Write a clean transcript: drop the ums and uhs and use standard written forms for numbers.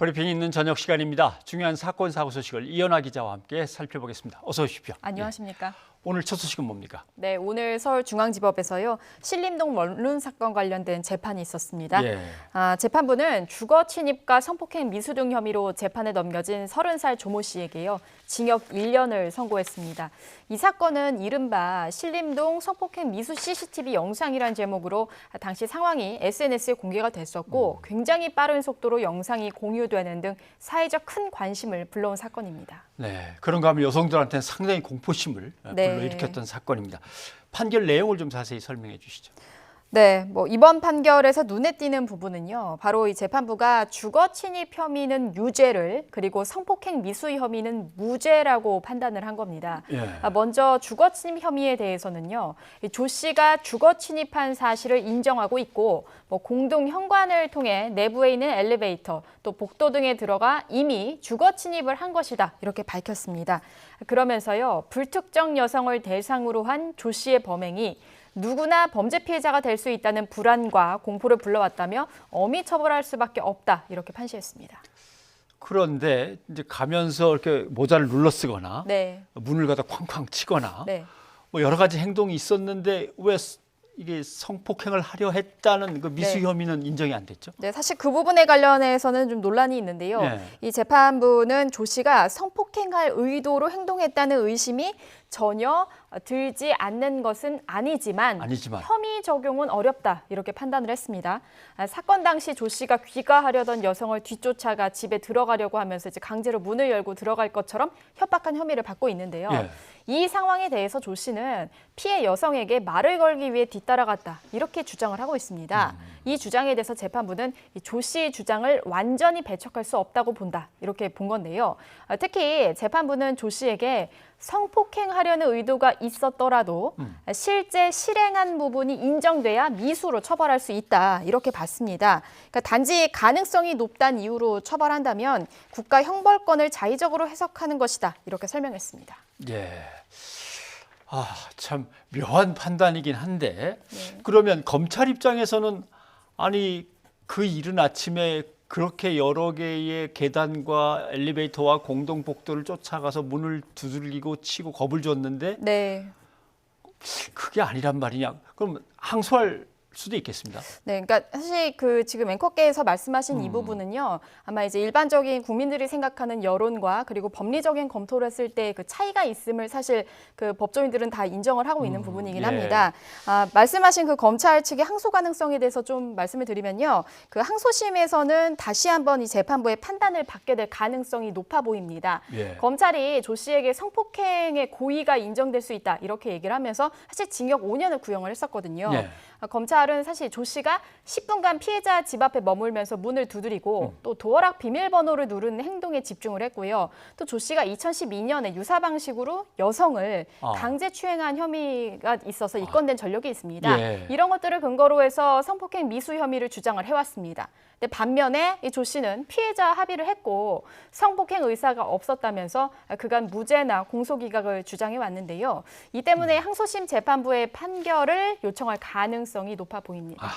브리핑이 있는 저녁 시간입니다. 중요한 사건 사고 소식을 이연아 기자와 함께 살펴보겠습니다. 어서 오십시오. 안녕하십니까? 네. 오늘 첫 소식은 뭡니까? 네, 오늘 서울중앙지법에서요. 신림동 원룸 사건 관련된 재판이 있었습니다. 예. 재판부는 주거 침입과 성폭행 미수 등 혐의로 재판에 넘겨진 30살 조모 씨에게요. 징역 1년을 선고했습니다. 이 사건은 이른바 신림동 성폭행 미수 CCTV 영상이란 제목으로 당시 상황이 SNS에 공개가 됐었고 굉장히 빠른 속도로 영상이 공유되는 등 사회적 큰 관심을 불러온 사건입니다. 네, 그런가 하면 여성들한테는 상당히 공포심을 불러일으켰던 사건입니다. 판결 내용을 좀 자세히 설명해 주시죠. 네, 이번 판결에서 눈에 띄는 부분은요. 바로 이 재판부가 주거 침입 혐의는 유죄를 그리고 성폭행 미수 혐의는 무죄라고 판단을 한 겁니다. 예. 먼저 주거 침입 혐의에 대해서는요. 조 씨가 주거 침입한 사실을 인정하고 있고 공동 현관을 통해 내부에 있는 엘리베이터 또 복도 등에 들어가 이미 주거 침입을 한 것이다. 이렇게 밝혔습니다. 그러면서요. 불특정 여성을 대상으로 한 조 씨의 범행이 누구나 범죄 피해자가 될 수 있다는 불안과 공포를 불러왔다며 엄히 처벌할 수밖에 없다 이렇게 판시했습니다. 그런데 이제 가면서 이렇게 모자를 눌러 쓰거나 네. 문을 갖다 쾅쾅 치거나 네. 여러 가지 행동이 있었는데 왜 이게 성폭행을 하려 했다는 그 미수 혐의는 인정이 안 됐죠? 네, 사실 그 부분에 관련해서는 좀 논란이 있는데요. 이 재판부는 조 씨가 성폭행할 의도로 행동했다는 의심이 전혀 들지 않는 것은 아니지만 혐의 적용은 어렵다 이렇게 판단을 했습니다. 사건 당시 조 씨가 귀가하려던 여성을 뒤쫓아가 집에 들어가려고 하면서 이제 강제로 문을 열고 들어갈 것처럼 협박한 혐의를 받고 있는데요. 이 상황에 대해서 조 씨는 피해 여성에게 말을 걸기 위해 뒤따라갔다 이렇게 주장을 하고 있습니다. 이 주장에 대해서 재판부는 조 씨의 주장을 완전히 배척할 수 없다고 본다 이렇게 본 건데요. 특히 재판부는 조 씨에게 성폭행하려는 의도가 있었더라도 실제 실행한 부분이 인정돼야 미수로 처벌할 수 있다 이렇게 봤습니다. 그러니까 단지 가능성이 높다는 이유로 처벌한다면 국가 형벌권을 자의적으로 해석하는 것이다 이렇게 설명했습니다. 예. 참 묘한 판단이긴 한데 그러면 검찰 입장에서는 아니 그 이른 아침에 그렇게 여러 개의 계단과 엘리베이터와 공동 복도를 쫓아가서 문을 두들기고 치고 겁을 줬는데 그게 아니란 말이냐? 그럼 항소할 수도 있겠습니다. 네, 그러니까 사실 지금 앵커께서 말씀하신 이 부분은요, 아마 이제 일반적인 국민들이 생각하는 여론과 그리고 법리적인 검토를 했을 때 그 차이가 있음을 사실 그 법조인들은 다 인정을 하고 있는 부분이긴 합니다. 말씀하신 그 검찰 측의 항소 가능성에 대해서 좀 말씀을 드리면요, 그 항소심에서는 다시 한번 이 재판부의 판단을 받게 될 가능성이 높아 보입니다. 검찰이 조 씨에게 성폭행의 고의가 인정될 수 있다 이렇게 얘기를 하면서 사실 징역 5년을 구형을 했었거든요. 검찰은 사실 조 씨가 10분간 피해자 집 앞에 머물면서 문을 두드리고 또 도어락 비밀번호를 누르는 행동에 집중을 했고요. 또 조 씨가 2012년에 유사 방식으로 여성을 강제 추행한 혐의가 있어서 입건된 전력이 있습니다. 이런 것들을 근거로 해서 성폭행 미수 혐의를 주장을 해왔습니다. 근데 반면에 이 조 씨는 피해자 합의를 했고 성폭행 의사가 없었다면서 그간 무죄나 공소기각을 주장해 왔는데요. 이 때문에 항소심 재판부의 판결을 요청할 가능성이 높아 보입니다.